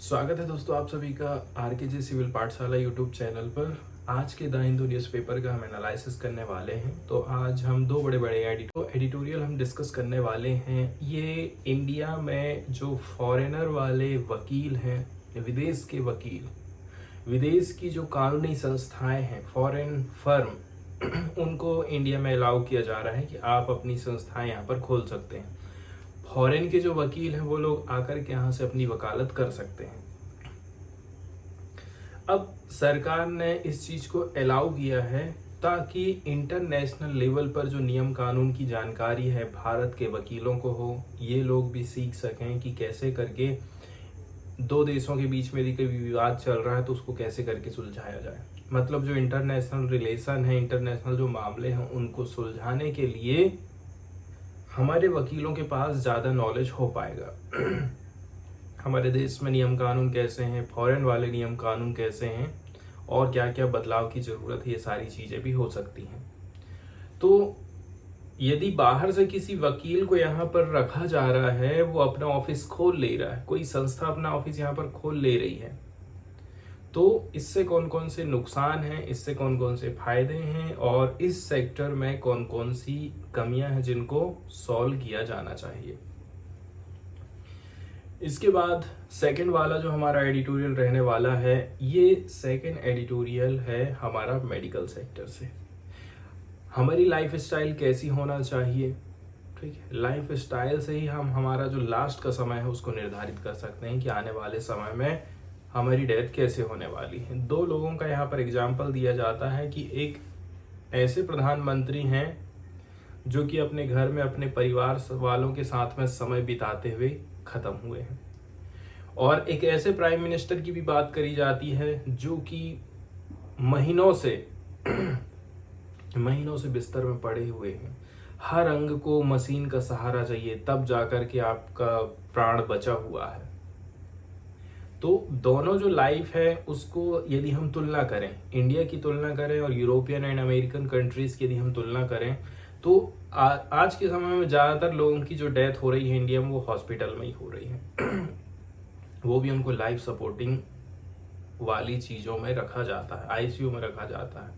स्वागत है दोस्तों आप सभी का आरकेजे सिविल पाठशाला यूट्यूब चैनल पर। आज के द हिंदू न्यूज़पेपर का हम एनालिसिस करने वाले हैं। तो आज हम दो बड़े बड़े एडिटोरियल हम डिस्कस करने वाले हैं। ये इंडिया में जो फॉरेनर वाले वकील हैं, विदेश के वकील, विदेश की जो कानूनी संस्थाएं हैं, फॉरेन फर्म उनको इंडिया में अलाउ किया जा रहा है कि आप अपनी संस्थाएं यहाँ पर खोल सकते हैं। फॉरेन के जो वकील हैं वो लोग आकर के यहाँ से अपनी वकालत कर सकते हैं। अब सरकार ने इस चीज को अलाउ किया है ताकि इंटरनेशनल लेवल पर जो नियम कानून की जानकारी है भारत के वकीलों को हो, ये लोग भी सीख सकें कि कैसे करके दो देशों के बीच में यदि कोई विवाद चल रहा है तो उसको कैसे करके सुलझाया जाए। मतलब जो इंटरनेशनल रिलेशन है, इंटरनेशनल जो मामले हैं उनको सुलझाने के लिए हमारे वकीलों के पास ज़्यादा नॉलेज हो पाएगा। हमारे देश में नियम कानून कैसे हैं, फॉरेन वाले नियम कानून कैसे हैं और क्या क्या बदलाव की ज़रूरत है, ये सारी चीज़ें भी हो सकती हैं। तो यदि बाहर से किसी वकील को यहाँ पर रखा जा रहा है, वो अपना ऑफिस खोल ले रहा है, कोई संस्था अपना ऑफिस यहाँ पर खोल ले रही है, तो इससे कौन कौन से नुकसान हैं, इससे कौन कौन से फायदे हैं और इस सेक्टर में कौन कौन सी कमियां हैं जिनको सॉल्व किया जाना चाहिए। इसके बाद सेकंड वाला जो हमारा एडिटोरियल रहने वाला है, ये सेकंड एडिटोरियल है हमारा मेडिकल सेक्टर से। हमारी लाइफ स्टाइल कैसी होना चाहिए, ठीक है। लाइफ स्टाइल से ही हम हमारा जो लास्ट का समय है उसको निर्धारित कर सकते हैं कि आने वाले समय में हमारी डेथ कैसे होने वाली है। दो लोगों का यहाँ पर एग्जाम्पल दिया जाता है कि एक ऐसे प्रधानमंत्री हैं जो कि अपने घर में अपने परिवार वालों के साथ में समय बिताते हुए खत्म हुए हैं, और एक ऐसे प्राइम मिनिस्टर की भी बात करी जाती है जो कि महीनों से बिस्तर में पड़े हुए हैं। हर अंग को मशीन का सहारा चाहिए तब जाकर के आपका प्राण बचा हुआ है। तो दोनों जो लाइफ है उसको यदि हम तुलना करें, इंडिया की तुलना करें और यूरोपियन एंड अमेरिकन कंट्रीज की यदि हम तुलना करें, तो आज के समय में ज़्यादातर लोगों की जो डेथ हो रही है इंडिया में वो हॉस्पिटल में ही हो रही है। वो भी उनको लाइफ सपोर्टिंग वाली चीज़ों में रखा जाता है, आईसीयू में रखा जाता है।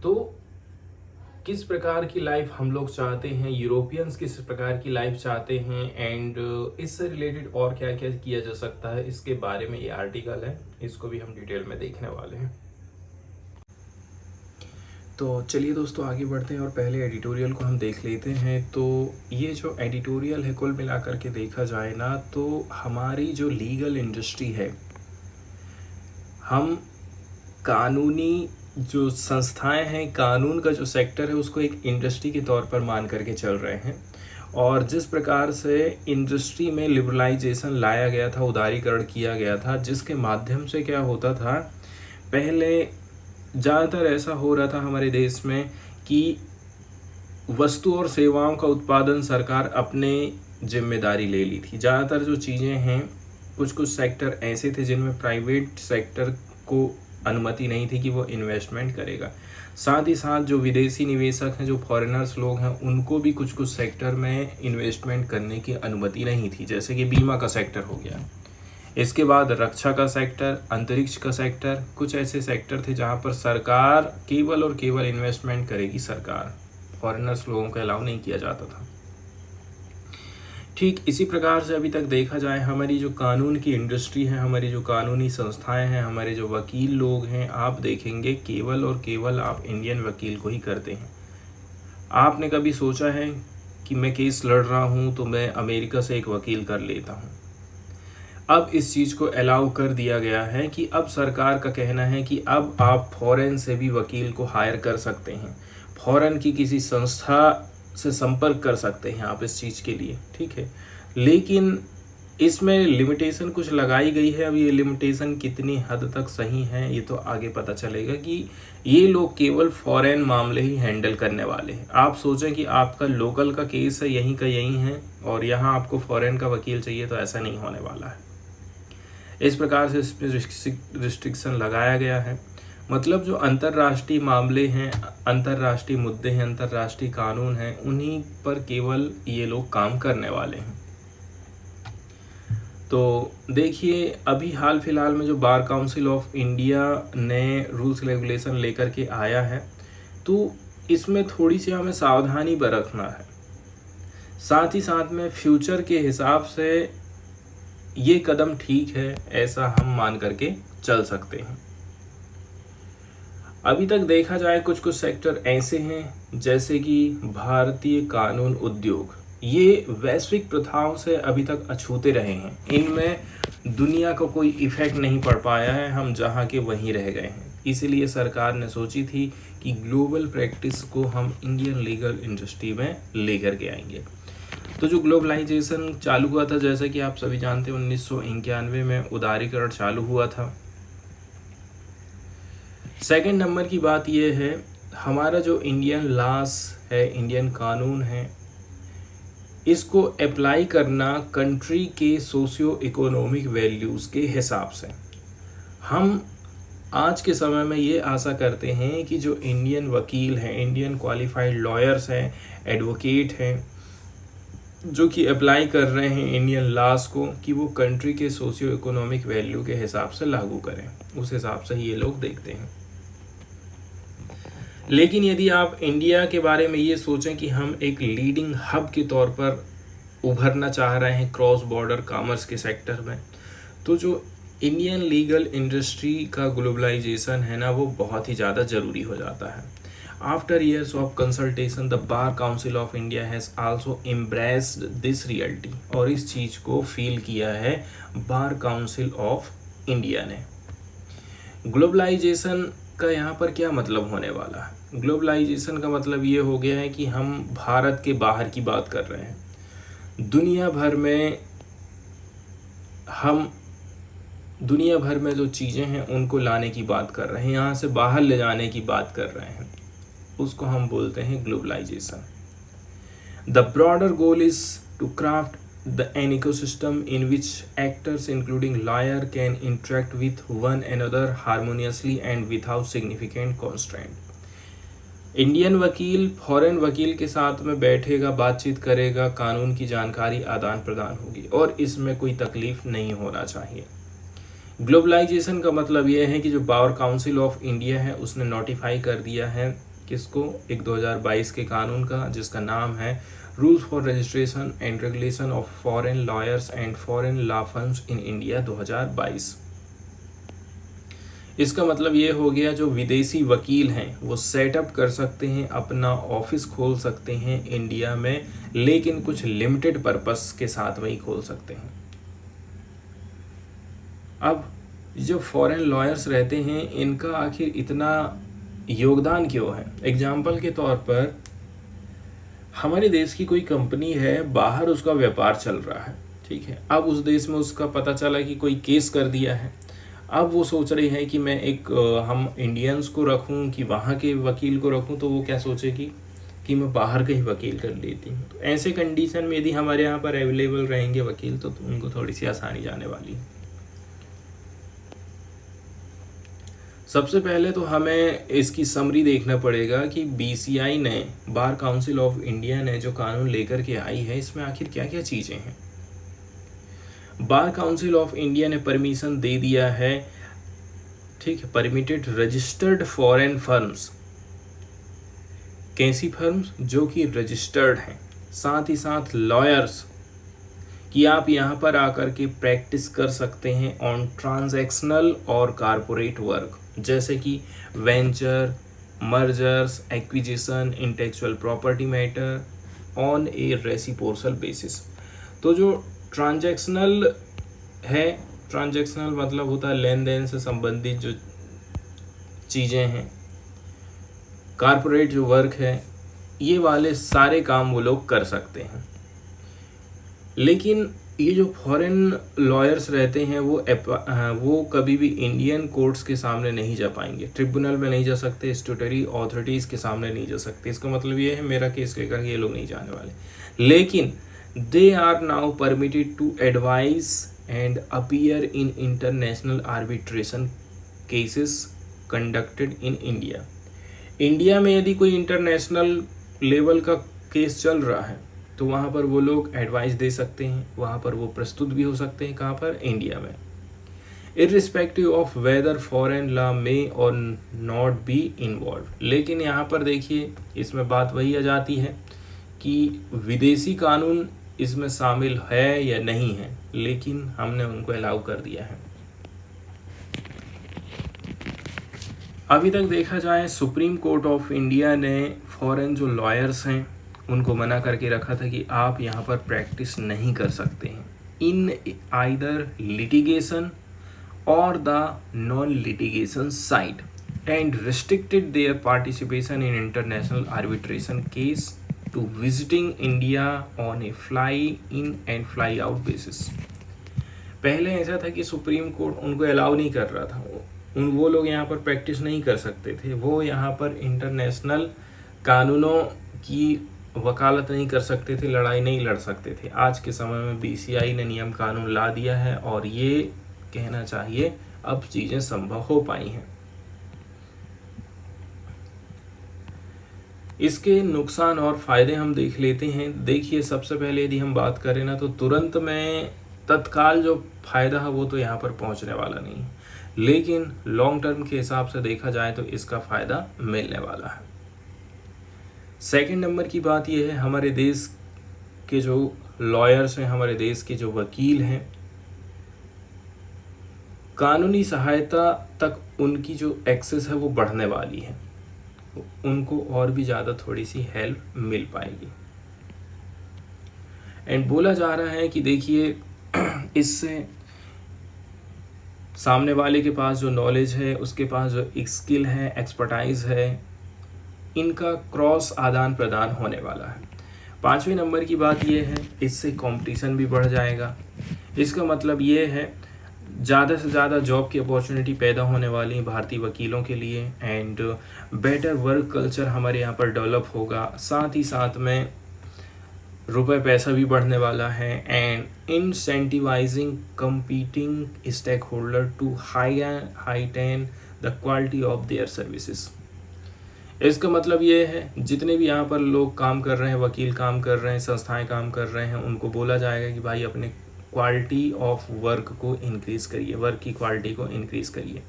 तो किस प्रकार की लाइफ हम लोग चाहते हैं, यूरोपियंस किस प्रकार की लाइफ चाहते हैं, एंड इससे रिलेटेड और क्या क्या किया जा सकता है, इसके बारे में ये आर्टिकल है, इसको भी हम डिटेल में देखने वाले हैं। तो चलिए दोस्तों आगे बढ़ते हैं और पहले एडिटोरियल को हम देख लेते हैं। तो ये जो एडिटोरियल है कुल मिलाकर के देखा जाए ना, तो हमारी जो लीगल इंडस्ट्री है, हम कानूनी जो संस्थाएं हैं, कानून का जो सेक्टर है उसको एक इंडस्ट्री के तौर पर मान करके चल रहे हैं। और जिस प्रकार से इंडस्ट्री में लिबरलाइजेशन लाया गया था, उदारीकरण किया गया था, जिसके माध्यम से क्या होता था, पहले ज़्यादातर ऐसा हो रहा था हमारे देश में कि वस्तु और सेवाओं का उत्पादन सरकार अपने जिम्मेदारी ले ली थी। ज़्यादातर जो चीज़ें हैं, कुछ कुछ सेक्टर ऐसे थे जिनमें प्राइवेट सेक्टर को अनुमति नहीं थी कि वो इन्वेस्टमेंट करेगा। साथ ही साथ जो विदेशी निवेशक हैं, जो फॉरेनर्स लोग हैं, उनको भी कुछ कुछ सेक्टर में इन्वेस्टमेंट करने की अनुमति नहीं थी, जैसे कि बीमा का सेक्टर हो गया। इसके बाद रक्षा का सेक्टर, अंतरिक्ष का सेक्टर, कुछ ऐसे सेक्टर थे जहाँ पर सरकार केवल और केवल इन्वेस्टमेंट करेगी सरकार, फॉरेनर्स लोगों को अलाउ नहीं किया जाता था। ठीक इसी प्रकार से अभी तक देखा जाए, हमारी जो कानून की इंडस्ट्री है, हमारी जो कानूनी संस्थाएं हैं, हमारे जो वकील लोग हैं, आप देखेंगे केवल और केवल आप इंडियन वकील को ही करते हैं। आपने कभी सोचा है कि मैं केस लड़ रहा हूं तो मैं अमेरिका से एक वकील कर लेता हूं? अब इस चीज़ को अलाउ कर दिया गया है कि अब सरकार का कहना है कि अब आप फॉरेन से भी वकील को हायर कर सकते हैं, फॉरेन की किसी संस्था से संपर्क कर सकते हैं आप इस चीज़ के लिए, ठीक है। लेकिन इसमें लिमिटेशन कुछ लगाई गई है। अब ये लिमिटेशन कितनी हद तक सही है ये तो आगे पता चलेगा कि ये लोग केवल फॉरेन मामले ही हैंडल करने वाले हैं। आप सोचें कि आपका लोकल का केस है, यहीं का यहीं है, और यहाँ आपको फॉरेन का वकील चाहिए, तो ऐसा नहीं होने वाला है। इस प्रकार से इसमें रिस्ट्रिक्शन लगाया गया है। मतलब जो अंतर्राष्ट्रीय मामले हैं, अंतर्राष्ट्रीय मुद्दे हैं, अंतर्राष्ट्रीय कानून हैं, उन्हीं पर केवल ये लोग काम करने वाले हैं। तो देखिए अभी हाल फिलहाल में जो बार काउंसिल ऑफ इंडिया नए रूल्स रेगुलेशन लेकर के आया है, तो इसमें थोड़ी सी हमें सावधानी बरतना है। साथ ही साथ में फ्यूचर के हिसाब से ये कदम ठीक है, ऐसा हम मान करके चल सकते हैं। अभी तक देखा जाए कुछ कुछ सेक्टर ऐसे हैं जैसे कि भारतीय कानून उद्योग, ये वैश्विक प्रथाओं से अभी तक अछूते रहे हैं। इनमें दुनिया को कोई इफेक्ट नहीं पड़ पाया है, हम जहाँ के वहीं रह गए हैं। इसीलिए सरकार ने सोची थी कि ग्लोबल प्रैक्टिस को हम इंडियन लीगल इंडस्ट्री में लेकर के आएंगे। तो जो ग्लोबलाइजेशन चालू हुआ था, जैसे कि आप सभी जानते हैं 1991 में उदारीकरण चालू हुआ था। सेकंड नंबर की बात यह है, हमारा जो इंडियन लॉस है, इंडियन कानून है, इसको अप्लाई करना कंट्री के सोशियो इकोनॉमिक वैल्यूज़ के हिसाब से। हम आज के समय में ये आशा करते हैं कि जो इंडियन वकील हैं, इंडियन क्वालिफाइड लॉयर्स हैं, एडवोकेट हैं, जो कि अप्लाई कर रहे हैं इंडियन लॉस को, कि वो कंट्री के सोशियो इकोनॉमिक वैल्यू के हिसाब से लागू करें। उस हिसाब से ये लोग देखते हैं। लेकिन यदि आप इंडिया के बारे में ये सोचें कि हम एक लीडिंग हब के तौर पर उभरना चाह रहे हैं क्रॉस बॉर्डर कॉमर्स के सेक्टर में, तो जो इंडियन लीगल इंडस्ट्री का ग्लोबलाइजेशन है ना, वो बहुत ही ज़्यादा ज़रूरी हो जाता है। After years of consultation the bar council of India has also embraced this reality, और इस चीज़ को फील किया है बार काउंसिल ऑफ इंडिया ने। ग्लोबलाइजेशन का यहाँ पर क्या मतलब होने वाला है? ग्लोबलाइजेशन का मतलब ये हो गया है कि हम भारत के बाहर की बात कर रहे हैं। दुनिया भर में जो चीज़ें हैं उनको लाने की बात कर रहे हैं, यहाँ से बाहर ले जाने की बात कर रहे हैं, उसको हम बोलते हैं globalisation. The broader goal is to craft an ecosystem in which actors including lawyer can interact with one another harmoniously and without significant constraint। Indian वकील फॉरेन वकील के साथ में बैठेगा, बातचीत करेगा, कानून की जानकारी आदान प्रदान होगी और इसमें कोई तकलीफ नहीं होना चाहिए। ग्लोबलाइजेशन का मतलब यह है कि जो बार काउंसिल ऑफ इंडिया है उसने नोटिफाई कर दिया है किसको, एक 2022 के कानून का, जिसका नाम है rules for registration and regulation of foreign lawyers and foreign law firms in India 2022। इसका मतलब ये हो गया जो विदेशी वकील हैं वो सेटअप कर सकते हैं, अपना ऑफिस खोल सकते हैं इंडिया में, लेकिन कुछ लिमिटेड पर्पस के साथ वही खोल सकते हैं। अब जो फॉरेन लॉयर्स रहते हैं इनका आखिर इतना योगदान क्यों है? एग्जाम्पल के तौर पर हमारे देश की कोई कंपनी है, बाहर उसका व्यापार चल रहा है, ठीक है। अब उस देश में उसका पता चला कि कोई केस कर दिया है। अब वो सोच रही है कि मैं हम इंडियंस को रखूं कि वहाँ के वकील को रखूं, तो वो क्या सोचेगी कि मैं बाहर के ही वकील कर लेती हूँ। तो ऐसे कंडीशन में यदि हमारे यहाँ पर अवेलेबल रहेंगे वकील तो उनको थोड़ी सी आसानी जाने वाली है। सबसे पहले तो हमें इसकी समरी देखना पड़ेगा कि BCI ने, बार काउंसिल ऑफ इंडिया ने जो कानून लेकर के आई है, इसमें आखिर क्या क्या चीज़ें हैं। बार काउंसिल ऑफ इंडिया ने परमिशन दे दिया है, ठीक है, परमिटेड रजिस्टर्ड फॉरेन फर्म्स, कैसी फर्म्स जो कि रजिस्टर्ड हैं, साथ ही साथ लॉयर्स, कि आप यहाँ पर आकर के प्रैक्टिस कर सकते हैं ऑन ट्रांजैक्शनल और कारपोरेट वर्क, जैसे कि venture, mergers, acquisition, intellectual property matter on A reciprocal basis. तो जो ट्रांजैक्शनल है, ट्रांजैक्शनल मतलब होता है लेन देन से संबंधित जो चीज़ें हैं, कारपोरेट जो वर्क है, ये वाले सारे काम वो लोग कर सकते हैं। लेकिन ये जो फॉरेन लॉयर्स रहते हैं वो कभी भी इंडियन कोर्ट्स के सामने नहीं जा पाएंगे, ट्रिब्यूनल में नहीं जा सकते, स्टैट्यूटरी अथॉरिटीज़ के सामने नहीं जा सकते। इसका मतलब ये है मेरा केस लेकर ये लोग नहीं जाने वाले, लेकिन they are now permitted to advise and appear in international arbitration cases conducted in India. India में यदि कोई इंटरनेशनल लेवल का केस चल रहा है तो वहाँ पर वो लोग एडवाइस दे सकते हैं, वहाँ पर वो प्रस्तुत भी हो सकते हैं। कहाँ पर? इंडिया में। Irrespective of whether foreign law में और नॉट बी इन्वॉल्व। लेकिन यहाँ पर देखिए, इसमें बात वही आ जाती है कि विदेशी कानून इसमें शामिल है या नहीं है, लेकिन हमने उनको अलाउ कर दिया है। अभी तक देखा जाए, सुप्रीम कोर्ट ऑफ इंडिया ने फॉरेन जो लॉयर्स हैं उनको मना करके रखा था कि आप यहाँ पर प्रैक्टिस नहीं कर सकते हैं इन आइदर लिटिगेशन और the non litigation side, and restricted their participation in international arbitration case to visiting India on a fly in and fly out basis। पहले ऐसा था कि सुप्रीम कोर्ट उनको अलाउ नहीं कर रहा था, वो लोग यहाँ पर प्रैक्टिस नहीं कर सकते थे, वो यहाँ पर इंटरनेशनल कानूनों की वकालत नहीं कर सकते थे, लड़ाई नहीं लड़ सकते थे। आज के समय में बीसीआई ने नियम कानून ला दिया है और ये कहना चाहिए अब चीज़ें संभव हो पाई हैं। इसके नुकसान और फ़ायदे हम देख लेते हैं। देखिए, सबसे पहले यदि हम बात करें ना, तो तुरंत में तत्काल जो फ़ायदा है वो तो यहाँ पर पहुँचने वाला नहीं है, लेकिन लॉन्ग टर्म के हिसाब से देखा जाए तो इसका फ़ायदा मिलने वाला है। सेकंड नंबर की बात यह है, हमारे देश के जो लॉयर्स हैं, हमारे देश के जो वकील हैं, कानूनी सहायता तक उनकी जो एक्सेस है वो बढ़ने वाली है, उनको और भी ज़्यादा थोड़ी सी हेल्प मिल पाएगी। एंड बोला जा रहा है कि देखिए, इससे सामने वाले के पास जो नॉलेज है, उसके पास जो स्किल है, एक्सपर्टाइज है, इनका क्रॉस आदान प्रदान होने वाला है। पांचवें नंबर की बात यह है, इससे कंपटीशन भी बढ़ जाएगा। इसका मतलब ये है, ज़्यादा से ज़्यादा जॉब की अपॉर्चुनिटी पैदा होने वाली है भारतीय वकीलों के लिए, एंड बेटर वर्क कल्चर हमारे यहाँ पर डेवलप होगा। साथ ही साथ में रुपए पैसा भी बढ़ने वाला है, and incentivising competing stakeholder to heighten the quality of their services. इसका मतलब ये है, जितने भी यहाँ पर लोग काम कर रहे हैं, वकील काम कर रहे हैं, संस्थाएं काम कर रहे हैं, उनको बोला जाएगा कि भाई अपने क्वालिटी ऑफ वर्क को इंक्रीज़ करिए, वर्क की क्वालिटी को इंक्रीज़ करिए।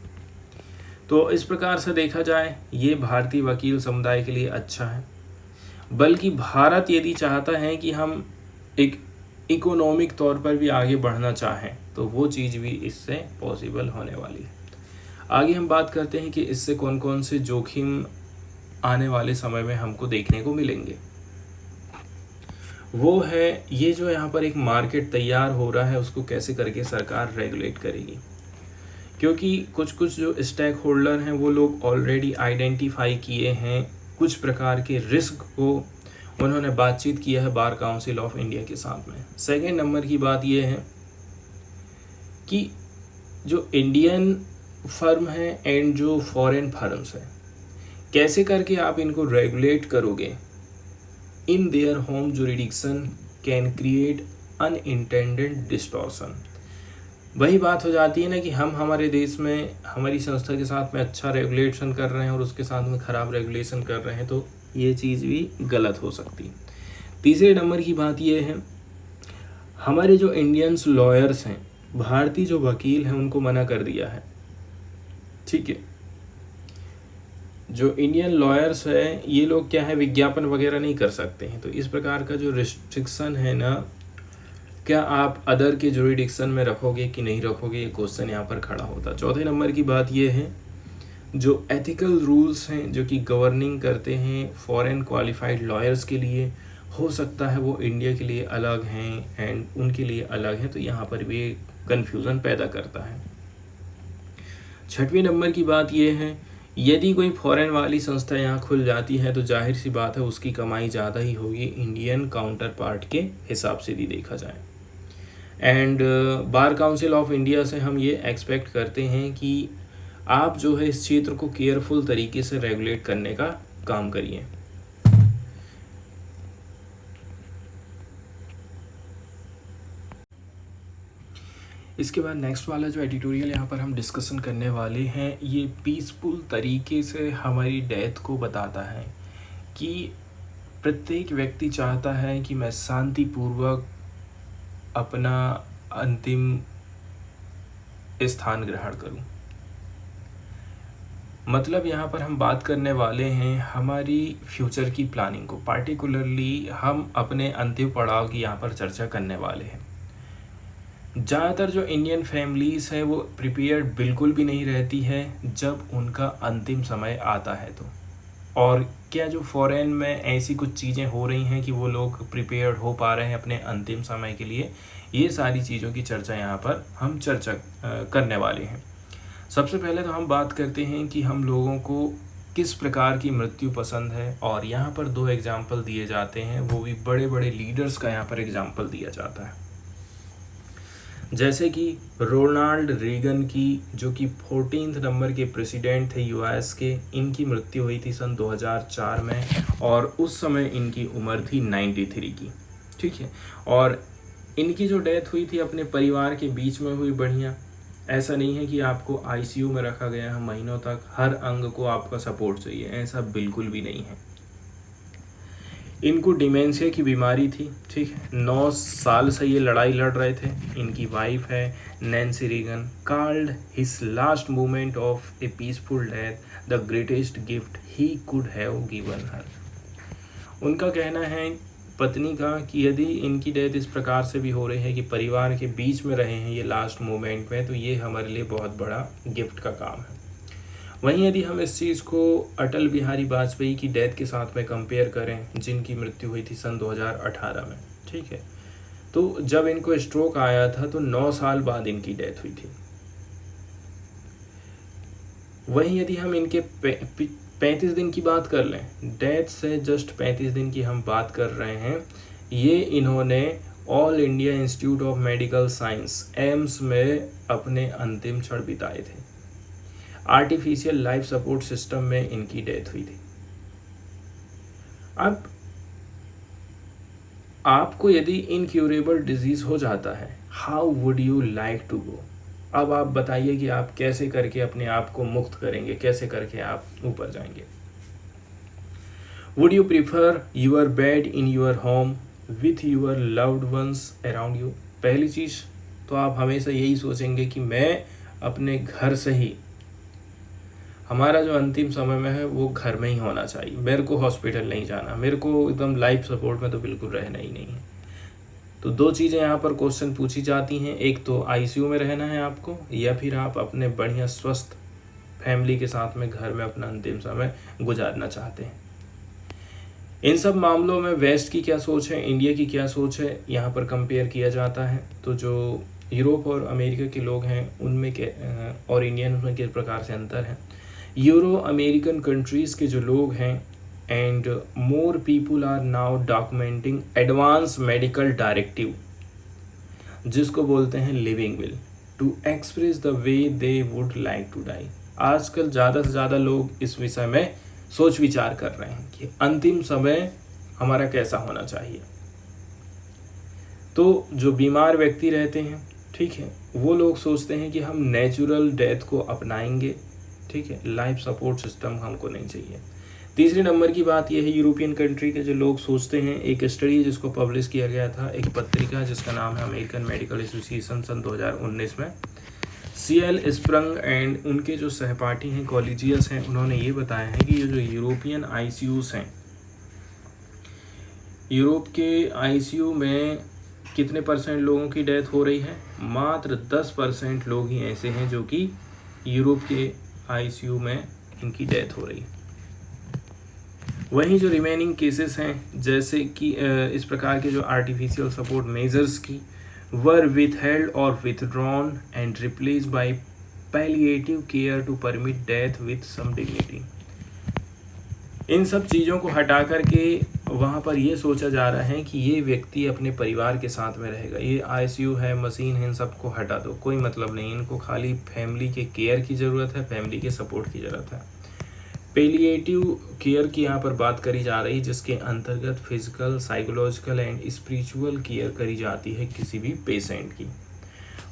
तो इस प्रकार से देखा जाए, ये भारतीय वकील समुदाय के लिए अच्छा है। बल्कि भारत यदि चाहता है कि हम एक इकोनॉमिक तौर पर भी आगे बढ़ना चाहें, तो वो चीज़ भी इससे पॉसिबल होने वाली है। आगे हम बात करते हैं कि इससे कौन कौन से जोखिम आने वाले समय में हमको देखने को मिलेंगे। वो है, ये जो यहाँ पर एक मार्केट तैयार हो रहा है, उसको कैसे करके सरकार रेगुलेट करेगी। क्योंकि कुछ कुछ जो स्टेक होल्डर हैं, वो लोग ऑलरेडी आइडेंटिफाई किए हैं, कुछ प्रकार के रिस्क को उन्होंने बातचीत किया है बार काउंसिल ऑफ इंडिया के साथ में। सेकेंड नंबर की बात ये है कि जो इंडियन फर्म है एंड जो फॉरेन फर्म्स हैं, कैसे करके आप इनको रेगुलेट करोगे in their home jurisdiction can create unintended distortion. वही बात हो जाती है ना कि हम हमारे देश में हमारी संस्था के साथ में अच्छा रेगुलेशन कर रहे हैं और उसके साथ में ख़राब रेगुलेशन कर रहे हैं, तो ये चीज़ भी गलत हो सकती है। तीसरे नंबर की बात ये है, हमारे जो इंडियंस लॉयर्स हैं, भारतीय जो वकील हैं, उनको मना कर दिया है। ठीक है, जो इंडियन लॉयर्स है, ये लोग क्या है, विज्ञापन वगैरह नहीं कर सकते हैं। तो इस प्रकार का जो रिस्ट्रिक्शन है ना, क्या आप अदर के जुरिडिक्शन में रखोगे कि नहीं रखोगे, ये क्वेश्चन यहाँ पर खड़ा होता। चौथे नंबर की बात ये है, जो एथिकल रूल्स हैं जो कि गवर्निंग करते हैं फॉरेन क्वालिफाइड लॉयर्स के लिए, हो सकता है वो इंडिया के लिए अलग हैं एंड उनके लिए अलग हैं, तो यहाँ पर भी कन्फ्यूज़न पैदा करता है। छठवीं नंबर की बात ये है, यदि कोई फॉरेन वाली संस्था यहाँ खुल जाती है तो जाहिर सी बात है उसकी कमाई ज़्यादा ही होगी इंडियन काउंटर पार्ट के हिसाब से भी देखा जाए। And bar council of India से हम ये एक्सपेक्ट करते हैं कि आप जो है इस क्षेत्र को केयरफुल तरीके से रेगुलेट करने का काम करिए। इसके बाद नेक्स्ट वाला जो एडिटोरियल यहाँ पर हम डिस्कशन करने वाले हैं, ये पीसफुल तरीके से हमारी डेथ को बताता है कि प्रत्येक व्यक्ति चाहता है कि मैं शांतिपूर्वक अपना अंतिम स्थान ग्रहण करूं। मतलब यहाँ पर हम बात करने वाले हैं हमारी फ्यूचर की प्लानिंग को, पार्टिकुलरली हम अपने अंतिम पड़ाव की यहाँ पर चर्चा करने वाले हैं। ज़्यादातर जो इंडियन फैमिलीज़ हैं वो प्रिपेयर्ड बिल्कुल भी नहीं रहती है जब उनका अंतिम समय आता है तो। और क्या जो फॉरेन में ऐसी कुछ चीज़ें हो रही हैं कि वो लोग प्रिपेयर्ड हो पा रहे हैं अपने अंतिम समय के लिए, ये सारी चीज़ों की चर्चा यहाँ पर हम चर्चा करने वाले हैं। सबसे पहले तो हम बात करते हैं कि हम लोगों को किस प्रकार की मृत्यु पसंद है, और यहाँ पर 2 एग्जाम्पल दिए जाते हैं, वो भी बड़े बड़े लीडर्स का यहाँ पर एग्जाम्पल दिया जाता है। जैसे कि रोनाल्ड रीगन की, जो कि 14 नंबर के प्रेसिडेंट थे यूएस के, इनकी मृत्यु हुई थी सन 2004 में, और उस समय इनकी उम्र थी 93 की। ठीक है, और इनकी जो डेथ हुई थी अपने परिवार के बीच में हुई। बढ़िया, ऐसा नहीं है कि आपको आईसीयू में रखा गया है महीनों तक, हर अंग को आपका सपोर्ट चाहिए, ऐसा बिल्कुल भी नहीं है। इनको डिमेंशिया की बीमारी थी। ठीक है, 9 साल से ये लड़ाई लड़ रहे थे। इनकी वाइफ है Nancy Reagan, called his last moment of a peaceful death the greatest gift he could have given her. उनका कहना है पत्नी का कि यदि इनकी डेथ इस प्रकार से भी हो रही है कि परिवार के बीच में रहे हैं ये लास्ट मोमेंट में, तो ये हमारे लिए बहुत बड़ा गिफ्ट का काम है। वहीं यदि हम इस चीज़ को अटल बिहारी वाजपेयी की डेथ के साथ में कंपेयर करें, जिनकी मृत्यु हुई थी सन 2018 में, ठीक है, तो जब इनको स्ट्रोक आया था तो 9 साल बाद इनकी डेथ हुई थी। वहीं यदि हम इनके 35 दिन की बात कर लें, डेथ से जस्ट 35 दिन की हम बात कर रहे हैं, ये इन्होंने all India institute of medical science AIIMS में अपने अंतिम क्षण बिताए थे। आर्टिफिशियल लाइफ सपोर्ट सिस्टम में इनकी डेथ हुई थी। अब आपको यदि इनक्यूरेबल डिजीज हो जाता है, how would you like to go? अब आप बताइए कि आप कैसे करके अपने आप को मुक्त करेंगे, कैसे करके आप ऊपर जाएंगे। Would you prefer your bed in your home with your loved ones around you? पहली चीज तो आप हमेशा यही सोचेंगे कि मैं अपने घर से ही, हमारा जो अंतिम समय में है वो घर में ही होना चाहिए, मेरे को हॉस्पिटल नहीं जाना, मेरे को एकदम लाइफ सपोर्ट में तो बिल्कुल रहना ही नहीं है। तो 2 चीज़ें यहाँ पर क्वेश्चन पूछी जाती हैं, एक तो आईसीयू में रहना है आपको, या फिर आप अपने बढ़िया स्वस्थ फैमिली के साथ में घर में अपना अंतिम समय गुजारना चाहते हैं। इन सब मामलों में वेस्ट की क्या सोच है, इंडिया की क्या सोच है, यहाँ पर कंपेयर किया जाता है। तो जो यूरोप और अमेरिका के लोग हैं उनमें और इंडियन में किस प्रकार से अंतर है। यूरो अमेरिकन कंट्रीज़ के जो लोग हैं, and more people are now documenting advance medical directive, जिसको बोलते हैं living will, to express the way they would like to die. आजकल ज़्यादा से ज़्यादा लोग इस विषय में सोच विचार कर रहे हैं कि अंतिम समय हमारा कैसा होना चाहिए। तो जो बीमार व्यक्ति रहते हैं, ठीक है, वो लोग सोचते हैं कि हम नेचुरल डेथ को अपनाएंगे। ठीक है, लाइफ सपोर्ट सिस्टम हमको नहीं चाहिए। तीसरे नंबर की बात यह है, यूरोपियन कंट्री के जो लोग सोचते हैं, एक स्टडी जिसको पब्लिश किया गया था एक पत्रिका जिसका नाम है अमेरिकन मेडिकल एसोसिएशन सन 2019 में, CL स्प्रंग एंड उनके जो सहपाठी हैं, कॉलेजियस हैं, उन्होंने ये बताया है कि ये जो यूरोपियन आईसीयूज हैं, यूरोप के आईसीयू में कितने % लोगों की डेथ हो रही है? मात्र 10% लोग ही ऐसे हैं जो कि यूरोप के आईसीयू में इनकी डेथ हो रही है। वहीं जो रिमेनिंग केसेस हैं, जैसे कि इस प्रकार के जो आर्टिफिशियल सपोर्ट मेजर्स की वर withheld और withdrawn and replaced by palliative care to permit death with some dignity। इन सब चीज़ों को हटा करके वहाँ पर ये सोचा जा रहा है कि ये व्यक्ति अपने परिवार के साथ में रहेगा। ये आईसीयू है, मशीन है, इन सबको हटा दो, कोई मतलब नहीं, इनको खाली फैमिली के केयर की ज़रूरत है, फैमिली के सपोर्ट की ज़रूरत है। पैलिएटिव केयर की यहाँ पर बात करी जा रही है, जिसके अंतर्गत physical, psychological and spiritual care करी जाती है किसी भी पेशेंट की।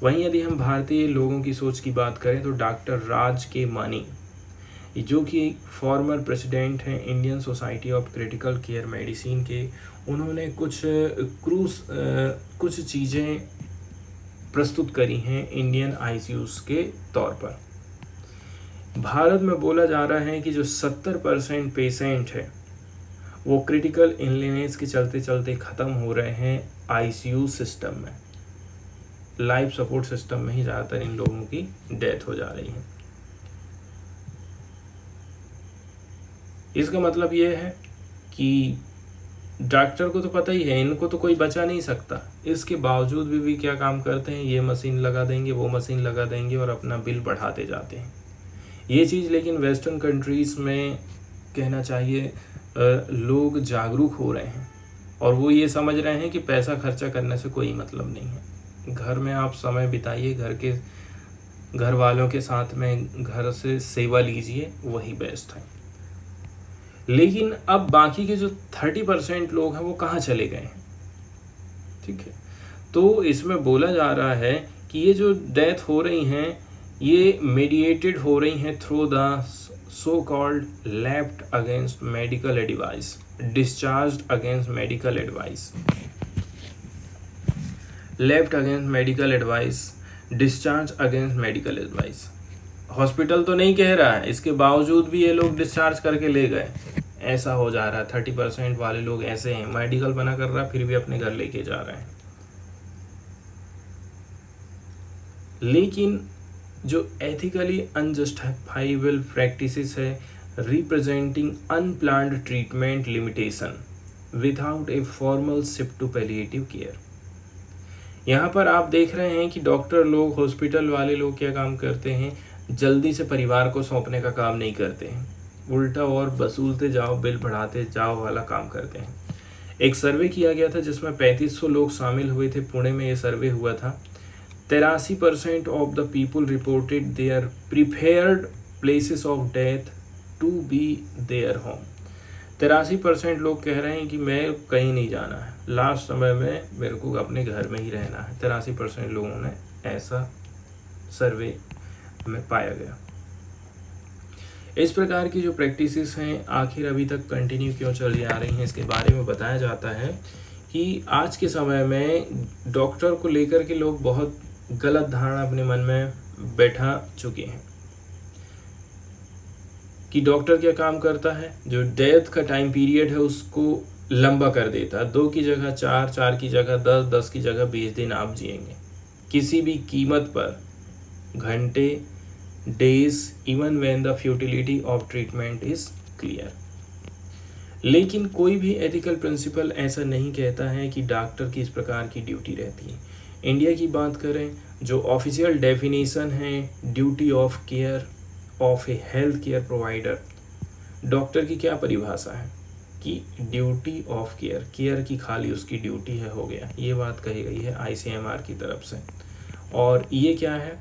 वहीं यदि हम भारतीय लोगों की सोच की बात करें तो डॉक्टर राज के मानी, जो कि फॉर्मर प्रेसिडेंट हैं Indian society of critical care medicine के, उन्होंने कुछ चीज़ें प्रस्तुत करी हैं इंडियन आईसीयूज के तौर पर। भारत में बोला जा रहा है कि जो 70% पेशेंट है वो क्रिटिकल इलनेस के चलते चलते ख़त्म हो रहे हैं आईसीयू सिस्टम में, लाइफ सपोर्ट सिस्टम में ही ज़्यादातर इन लोगों की डेथ हो जा रही है। इसका मतलब ये है कि डॉक्टर को तो पता ही है इनको तो कोई बचा नहीं सकता, इसके बावजूद भी क्या काम करते हैं, ये मशीन लगा देंगे वो मशीन लगा देंगे और अपना बिल बढ़ाते जाते हैं। ये चीज़ लेकिन वेस्टर्न कंट्रीज़ में कहना चाहिए लोग जागरूक हो रहे हैं और वो ये समझ रहे हैं कि पैसा खर्चा करने से कोई मतलब नहीं है। घर में आप समय बिताइए, घर वालों के साथ में घर से सेवा लीजिए, वही बेस्ट है। लेकिन अब बाकी के जो 30% लोग हैं वो कहाँ चले गए हैं, ठीक है। तो इसमें बोला जा रहा है कि ये जो डेथ हो रही हैं ये मीडिएटेड हो रही हैं through the so called left against medical advice, discharge against medical advice, left against medical advice, discharge against medical advice. Hospital तो नहीं कह रहा है, इसके बावजूद भी ये लोग डिस्चार्ज करके ले गए, ऐसा हो जा रहा है। 30% वाले लोग ऐसे हैं, मेडिकल बना कर रहा फिर भी अपने घर लेके जा रहे हैं। लेकिन जो एथिकली अनजस्टिफाइबल प्रैक्टिसेस है representing unplanned treatment limitation without a formal shift to palliative care. यहाँ पर आप देख रहे हैं कि डॉक्टर लोग, हॉस्पिटल वाले लोग क्या काम करते हैं, जल्दी से परिवार को सौंपने का काम नहीं करते हैं, उल्टा और वसूलते जाओ, बिल बढ़ाते जाओ वाला काम करते हैं। एक सर्वे किया गया था जिसमें 3500 लोग शामिल हुए थे, पुणे में ये सर्वे हुआ था। 83% of the people reported their preferred places of death to be their home. 83% लोग कह रहे हैं कि मैं कहीं नहीं जाना है, लास्ट समय में मेरे को अपने घर में ही रहना है। 83% लोगों ने ऐसा सर्वे में पाया गया। इस प्रकार की जो प्रैक्टिसेस हैं आखिर अभी तक कंटिन्यू क्यों चली आ रही हैं, इसके बारे में बताया जाता है कि आज के समय में डॉक्टर को लेकर के लोग बहुत गलत धारणा अपने मन में बैठा चुके हैं कि डॉक्टर क्या काम करता है, जो डेथ का टाइम पीरियड है उसको लंबा कर देता है। 2 की जगह 4, 4 की जगह 10, 10 की जगह 20 दिन आप जिएंगे किसी भी कीमत पर, घंटे, days, even when the futility of treatment is clear. लेकिन कोई भी एथिकल प्रिंसिपल ऐसा नहीं कहता है कि डॉक्टर की इस प्रकार की ड्यूटी रहती है। इंडिया की बात करें, जो ऑफिशियल डेफिनेशन है duty of care of A health care provider, doctor की क्या परिभाषा है कि ड्यूटी ऑफ केयर, केयर की खाली उसकी ड्यूटी है, हो गया। ये बात कही गई है ICMR की तरफ से। और ये क्या है,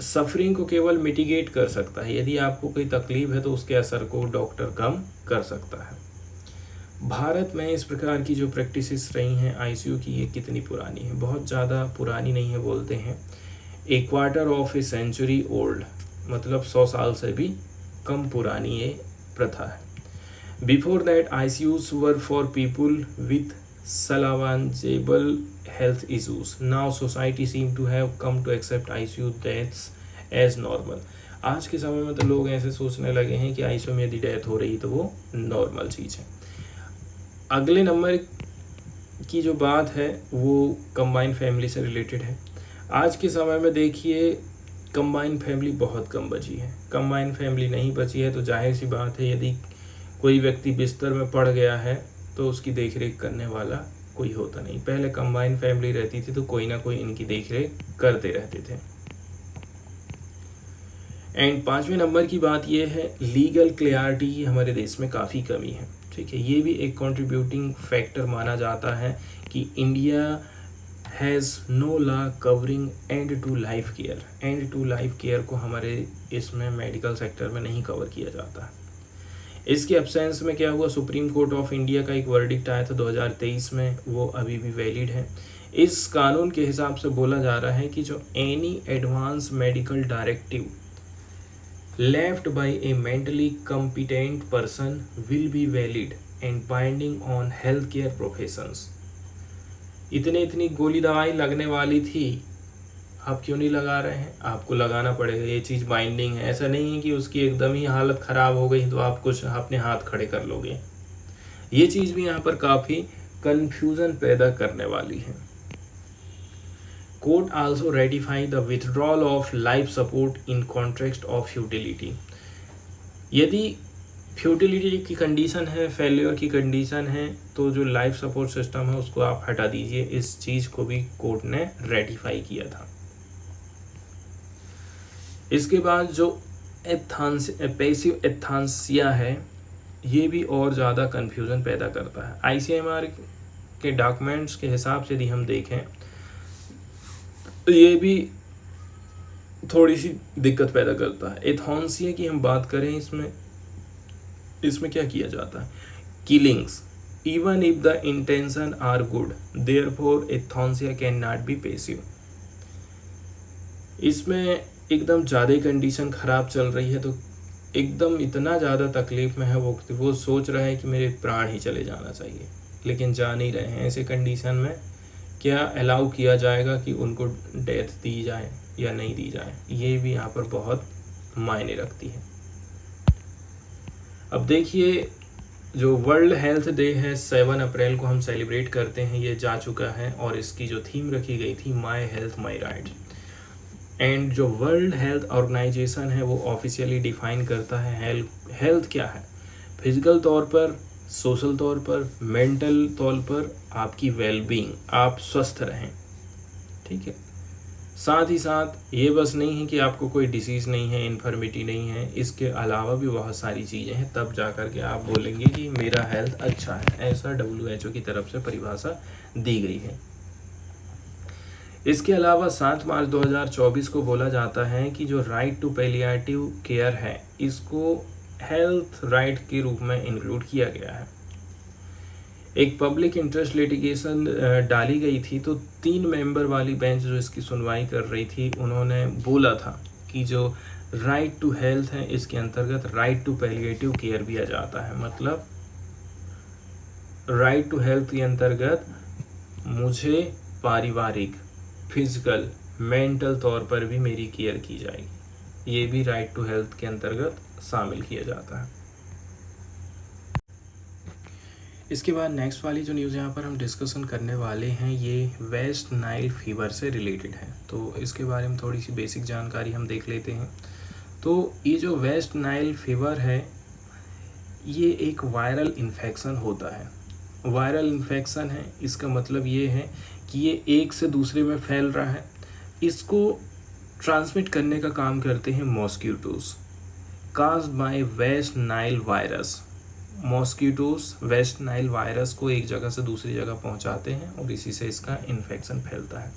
सफरिंग को केवल मिटिगेट कर सकता है। यदि आपको कोई तकलीफ है तो उसके असर को डॉक्टर कम कर सकता है। भारत में इस प्रकार की जो प्रैक्टिसेस रही हैं ICU की, ये कितनी पुरानी है, बहुत ज़्यादा पुरानी नहीं है, बोलते हैं a quarter of a century old, मतलब 100 साल से भी कम पुरानी ये प्रथा है। Before that ICUs were for people with salvageable health issues. Now society seem to have come to accept ICU deaths as normal. आज के समय में तो लोग ऐसे सोचने लगे हैं कि ICU में यदि डेथ हो रही तो वो नॉर्मल चीज़ है। अगले नंबर की जो बात है वो कंबाइंड फैमिली से रिलेटेड है। आज के समय में देखिए कंबाइंड फैमिली बहुत कम बची है। कंबाइंड फैमिली नहीं बची है तो जाहिर सी बात है यदि कोई व्यक्ति बिस्तर में पड़ गया है तो उसकी देखरेख करने वाला कोई होता नहीं। पहले कंबाइंड फैमिली रहती थी तो कोई ना कोई इनकी देखरेख करते रहते थे। एंड 5वें नंबर की बात यह है लीगल क्लियरिटी की हमारे देश में काफ़ी कमी है, ठीक है। ये भी एक कंट्रीब्यूटिंग फैक्टर माना जाता है कि India has no law covering end to life care. End to life care को हमारे इसमें मेडिकल सेक्टर में नहीं कवर किया जाता है। इसके एब्सेंस में क्या हुआ, सुप्रीम कोर्ट ऑफ इंडिया का एक वर्डिक्ट आया था 2023 में, वो अभी भी वैलिड है। इस कानून के हिसाब से बोला जा रहा है कि जो any advance medical directive left by a mentally competent person will be valid and binding on healthcare professions। इतनी गोली दवाई लगने वाली थी, आप क्यों नहीं लगा रहे हैं? आपको लगाना पड़ेगा, ये चीज़ बाइंडिंग है। ऐसा नहीं है कि उसकी एकदम ही हालत ख़राब हो गई तो आप कुछ अपने हाथ खड़े कर लोगे। ये चीज़ भी यहाँ पर काफ़ी कन्फ्यूज़न पैदा करने वाली है। Court also ratify the withdrawal of life support in context of futility. यदि फ्यूटिलिटी की कंडीशन है, फेल्योर की कंडीशन है, तो जो लाइफ सपोर्ट सिस्टम है उसको आप हटा दीजिए। इस चीज़ को भी कोर्ट ने रेटिफाई किया था। इसके बाद जो पैसिव एथांसिया है, ये भी और ज़्यादा कन्फ्यूज़न पैदा करता है। आईसीएमआर के डॉक्यूमेंट्स के हिसाब से यदि हम देखें तो ये भी थोड़ी सी दिक्कत पैदा करता है। एथांसिया की हम बात करें, इसमें क्या किया जाता है? Killings even if the intention are good, therefore euthanasia can not be passive. इसमें एकदम ज़्यादा कंडीशन ख़राब चल रही है, तो एकदम इतना ज़्यादा तकलीफ़ में है वो सोच रहा है कि मेरे प्राण ही चले जाना चाहिए, लेकिन जा नहीं रहे हैं। ऐसे कंडीशन में क्या अलाउ किया जाएगा कि उनको डेथ दी जाए या नहीं दी जाए? ये भी यहाँ पर बहुत मायने रखती है। अब देखिए, जो वर्ल्ड हेल्थ डे है 7 अप्रैल को हम सेलिब्रेट करते हैं, ये जा चुका है, और इसकी जो थीम रखी गई थी my health my right. And जो वर्ल्ड हेल्थ ऑर्गेनाइजेशन है वो ऑफिशियली डिफाइन करता है हेल्थ क्या है। फिजिकल तौर पर, सोशल तौर पर, मेंटल तौर पर आपकी वेलबींग, आप स्वस्थ रहें, ठीक है। साथ ही साथ ये बस नहीं है कि आपको कोई डिसीज़ नहीं है, इन्फर्मिटी नहीं है, इसके अलावा भी बहुत सारी चीज़ें हैं, तब जा कर के आप बोलेंगे कि मेरा हेल्थ अच्छा है। ऐसा WHO की तरफ से परिभाषा दी गई है। इसके अलावा 7 मार्च 2024 को बोला जाता है कि जो राइट टू पैलिएटिव केयर है, इसको हेल्थ राइट के रूप में इंक्लूड किया गया है। एक पब्लिक इंटरेस्ट लिटिगेशन डाली गई थी, तो 3 मेंबर वाली बेंच जो इसकी सुनवाई कर रही थी, उन्होंने बोला था कि जो राइट टू हेल्थ है, इसके अंतर्गत राइट टू पैलिएटिव केयर भी आ जाता है। मतलब राइट टू हेल्थ के अंतर्गत मुझे पारिवारिक, फिजिकल, मेंटल तौर पर भी मेरी केयर की जाएगी। ये भी राइट टू हेल्थ के अंतर्गत शामिल किया जाता है। इसके बाद नेक्स्ट वाली जो न्यूज़ यहाँ पर हम डिस्कशन करने वाले हैं, ये वेस्ट नाइल फीवर से रिलेटेड है। तो इसके बारे में थोड़ी सी बेसिक जानकारी हम देख लेते हैं। तो ये जो वेस्ट नाइल फीवर है, ये एक वायरल इन्फेक्शन होता है। वायरल इन्फेक्शन है, इसका मतलब ये है कि ये एक से दूसरे में फैल रहा है। इसको ट्रांसमिट करने का काम करते हैं mosquitoes, caused by West Nile virus. Mosquitoes West Nile virus को एक जगह से दूसरी जगह पहुंचाते हैं और इसी से इसका इन्फेक्शन फैलता है।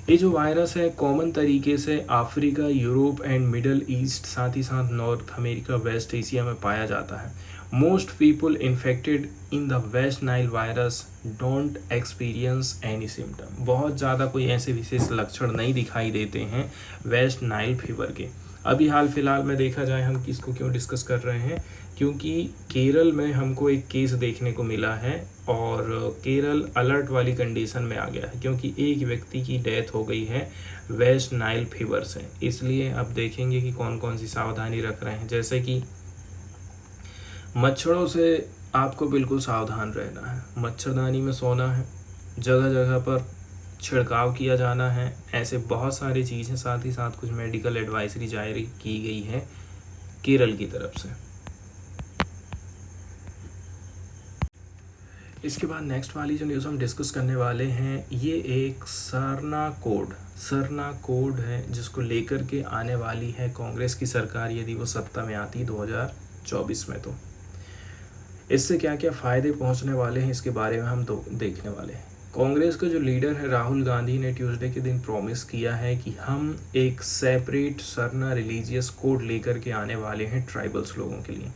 ये जो वायरस है कॉमन तरीके से Africa, Europe and middle east, साथ ही साथ नॉर्थ अमेरिका, वेस्ट एशिया में पाया जाता है। Most people infected in the West Nile virus don't experience any symptom. बहुत ज़्यादा कोई ऐसे विशेष लक्षण नहीं दिखाई देते हैं वेस्ट नाइल फीवर के। अभी हाल फिलहाल में देखा जाए, हम किसको क्यों डिस्कस कर रहे हैं, क्योंकि केरल में हमको एक केस देखने को मिला है और केरल अलर्ट वाली कंडीशन में आ गया है, क्योंकि एक व्यक्ति की डेथ हो गई है वेस्ट नाइल फीवर से। इसलिए अब देखेंगे कि कौन कौन सी सावधानी रख रहे हैं। जैसे कि मच्छरों से आपको बिल्कुल सावधान रहना है, मच्छरदानी में सोना है, जगह जगह पर छिड़काव किया जाना है। ऐसे बहुत सारी चीज़ें, साथ ही साथ कुछ मेडिकल एडवाइजरी जारी की गई है केरल की तरफ से। इसके बाद नेक्स्ट वाली जो न्यूज़ हम डिस्कस करने वाले हैं, ये एक सरना कोड है, जिसको लेकर के आने वाली है कांग्रेस की सरकार, यदि वो सत्ता में आती 2024 में। तो इससे क्या क्या फ़ायदे पहुंचने वाले हैं, इसके बारे में हम देखने वाले हैं। कांग्रेस का जो लीडर है राहुल गांधी ने ट्यूसडे के दिन प्रॉमिस किया है कि हम एक सेपरेट सरना रिलीजियस कोड लेकर के आने वाले हैं ट्राइबल्स लोगों के लिए।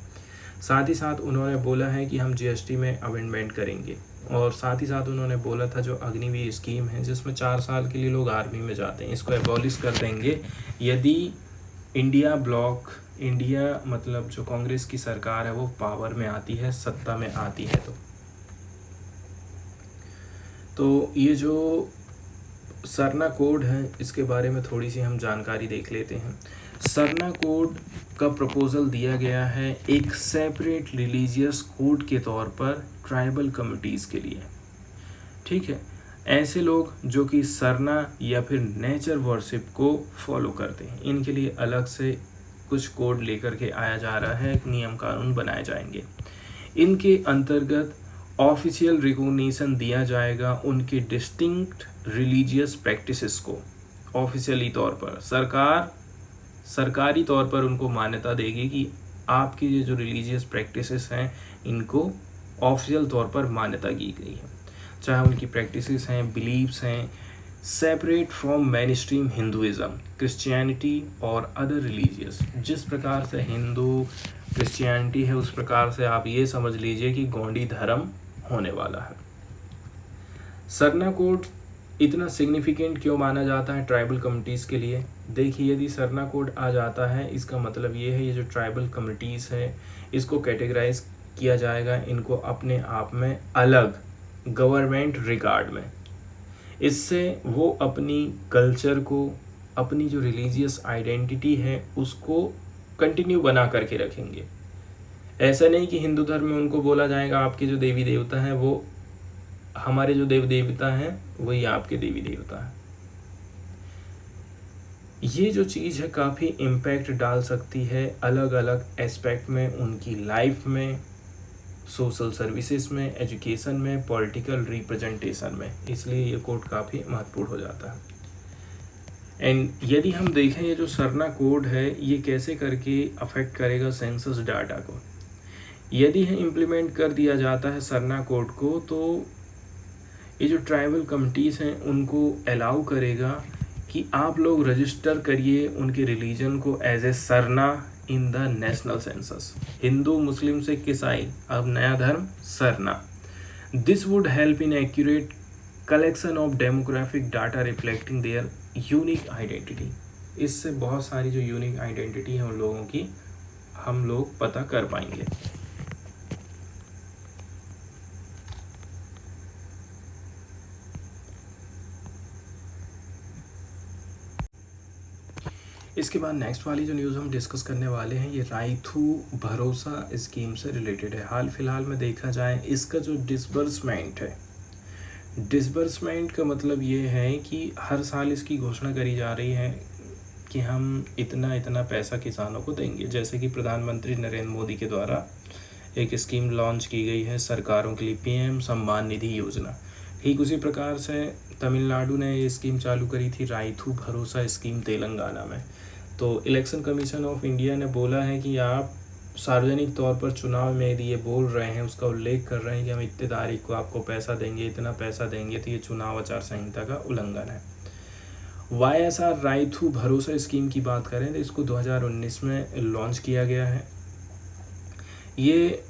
साथ ही साथ उन्होंने बोला है कि हम GST में अमेंडमेंट करेंगे, और साथ ही साथ उन्होंने बोला था जो अग्निवीर स्कीम है, जिसमें 4 साल के लिए लोग आर्मी में जाते हैं, इसको एबॉलिश कर देंगे यदि इंडिया ब्लॉक, इंडिया मतलब जो कांग्रेस की सरकार है वो पावर में आती है, सत्ता में आती है। तो ये जो सरना कोड है इसके बारे में थोड़ी सी हम जानकारी देख लेते हैं। सरना कोड का प्रपोज़ल दिया गया है एक सेपरेट रिलीजियस कोड के तौर पर ट्राइबल कम्युनिटीज़ के लिए। ठीक है, ऐसे लोग जो कि सरना या फिर नेचर वर्शिप को फॉलो करते हैं, इनके लिए अलग से कुछ कोड लेकर के आया जा रहा है, नियम कानून बनाए जाएंगे। इनके अंतर्गत ऑफिशियल रिकॉग्निशन दिया जाएगा उनके डिस्टिंक्ट रिलीजियस प्रैक्टिसेस को। ऑफिशियली तौर पर सरकारी तौर पर उनको मान्यता देगी कि आपकी ये जो रिलीजियस प्रैक्टिसेस हैं इनको ऑफिशियल तौर पर मान्यता की गई है, चाहे उनकी प्रैक्टिसेस हैं, बिलीव्स हैं, separate from mainstream Hinduism, Christianity और अदर रिलीजियस। जिस प्रकार से हिंदू क्रिश्चियनिटी है उस प्रकार से आप ये समझ लीजिए कि गौंडी धर्म होने वाला है। सरना कोड इतना सिग्निफिकेंट क्यों माना जाता है ट्राइबल कम्युनिटीज़ के लिए? देखिए, यदि सरना कोड आ जाता है इसका मतलब ये है, ये जो ट्राइबल कम्युनिटीज़ है इसको कैटेगराइज किया जाएगा, इनको अपने आप में अलग गवर्नमेंट रिगार्ड में। इससे वो अपनी कल्चर को, अपनी जो रिलीजियस आइडेंटिटी है उसको कंटिन्यू बना करके रखेंगे। ऐसा नहीं कि हिंदू धर्म में उनको बोला जाएगा आपके जो देवी देवता हैं वो हमारे जो देव देवता हैं वही आपके देवी देवता हैं। ये जो चीज़ है काफ़ी इम्पैक्ट डाल सकती है अलग अलग एस्पेक्ट में, उनकी लाइफ में, सोशल सर्विसेज में, एजुकेशन में, पॉलिटिकल रिप्रेजेंटेशन में। इसलिए ये कोड काफ़ी महत्वपूर्ण हो जाता है। एंड यदि हम देखें ये जो सरना कोड है ये कैसे करके अफेक्ट करेगा सेंसस डाटा को, यदि है इम्प्लीमेंट कर दिया जाता है सरना कोड को, तो ये जो ट्राइबल कम्युनिटीज़ हैं उनको अलाउ करेगा कि आप लोग रजिस्टर करिए उनके रिलीजन को as a Sarna in the national census. हिंदू, मुस्लिम, सिख, ईसाई, अब नया धर्म Sarna. This would help in accurate collection of demographic data reflecting their unique identity. इससे बहुत सारी जो यूनिक आइडेंटिटी है उन लोगों की हम लोग पता कर पाएंगे। इसके बाद नेक्स्ट वाली जो न्यूज़ हम डिस्कस करने वाले हैं ये राइथू भरोसा स्कीम से रिलेटेड है। हाल फिलहाल में देखा जाए इसका जो डिसबर्समेंट है, डिसबर्समेंट का मतलब ये है कि हर साल इसकी घोषणा करी जा रही है कि हम इतना इतना पैसा किसानों को देंगे। जैसे कि प्रधानमंत्री नरेंद्र मोदी के द्वारा एक स्कीम लॉन्च की गई है सरकारों के लिए, पीएम सम्मान निधि योजना। ठीक उसी प्रकार से तमिलनाडु ने ये स्कीम चालू करी थी, राइथू भरोसा स्कीम, तेलंगाना में। तो इलेक्शन कमीशन ऑफ इंडिया ने बोला है कि आप सार्वजनिक तौर पर चुनाव में यदि ये बोल रहे हैं, उसका उल्लेख कर रहे हैं कि हम इतने तारीख को आपको पैसा देंगे, इतना पैसा देंगे, तो ये चुनाव आचार संहिता का उल्लंघन है। वाईएसआर राइथू भरोसा स्कीम की बात करें तो इसको 2019 में लॉन्च किया गया है। ये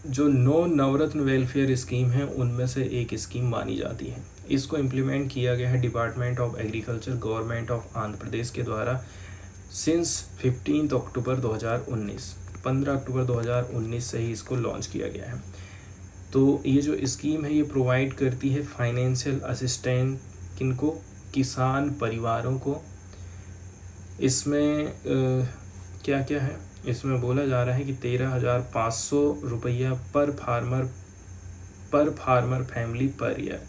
जो 9 नवरत्न वेलफेयर स्कीम है उनमें से एक स्कीम मानी जाती है। इसको इम्प्लीमेंट किया गया है department of agriculture, government of Andhra Pradesh के द्वारा सिंस 15 अक्टूबर 2019, 15 अक्टूबर 2019 से ही इसको लॉन्च किया गया है। तो ये जो स्कीम है ये प्रोवाइड करती है फाइनेंशियल असिस्टेंट किनको, किसान परिवारों को। इसमें क्या क्या है, इसमें बोला जा रहा है कि 13,500 रुपया पर फार्मर फैमिली पर ईयर।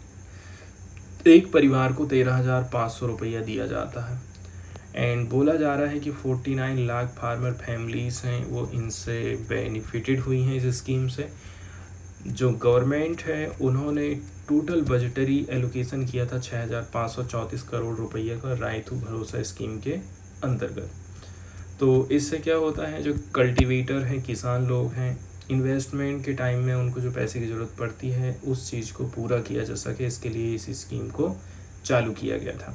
एक परिवार को 13,500 रुपया दिया जाता है। एंड बोला जा रहा है कि 49 लाख फार्मर फैमिलीज़ हैं वो इनसे बेनिफिटेड हुई हैं इस स्कीम से। जो गवर्नमेंट है उन्होंने टोटल बजटरी एलोकेशन किया था 6,534 करोड़ रुपये का राइथू भरोसा स्कीम के अंतर्गत। तो इससे क्या होता है, जो कल्टीवेटर हैं, किसान लोग हैं, इन्वेस्टमेंट के टाइम में उनको जो पैसे की ज़रूरत पड़ती है उस चीज़ को पूरा किया जा सके, इसके लिए इस स्कीम को चालू किया गया था।